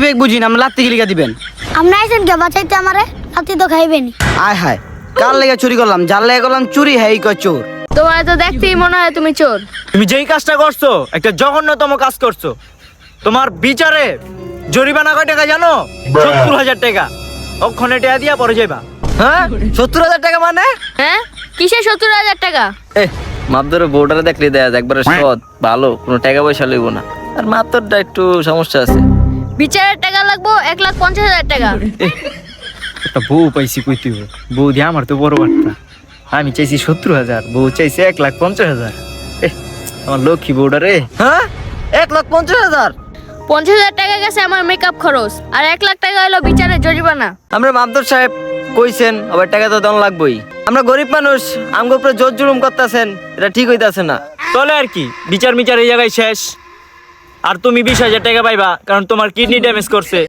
বিবেক বুঝি না, আমরা লাত্তি গিলিকা দিবেন। আমরা আইছেন কে বাঁচাইতে আমারে? লাত্তি তো খাইবেনি। আয় হায়, কার লেগে চুরি করলাম? যার লেগে করলাম চুরি, হ্যাঁ কয় চোর। তোমার তো দেখতেই মনে হয় তুমি চোর। তুমি যেই কাজটা করছো একটা জঘন্যতম কাজ করছো। তোমার বিচারে জরিমানা কয় টাকা জানো? 70,000 টাকা। ওখানে টাকা দিয়া পরে যাইবা। হ্যাঁ 70,000 টাকা মানে? হ্যাঁ কিসে 70,000 টাকা? মাপদরে বোর্ডারে দেখলে দেয়া যায় একবারে সৎ ভালো, কোনো টাকা পয়সা লইব না। আর মাপদরটা একটু সমস্যা আছে। বিচারের টাকা লাগবো 1,50,000 টাকা। একটা বউ পাইছি কই তুই? বউ দিয়ে আমার তো বড় বার্তা। আমি চাইছি 70,000, বউ চাইছে 1,50,000। আমার লক্ষ্মী বউটা রে। হ্যাঁ 1,50,000? 50,000 টাকা গেছে আমার মেকআপ খরচ, আর 1,00,000 টাকা হলো বিচারের জরিমানা। আমরা মাপদর সাহেব কইছেন আবার টাকা তো দন লাগবই। আমরা গরিব মানুষ, আমগো উপরে জোর জুলুম করতেছেন, এটা ঠিক হইতাছে না। চলে আর কি, বিচার এই জায়গায় শেষ। আর তুমি 20,000 টাকা পাইবা, কারণ তোমার কিডনি ড্যামেজ করছে।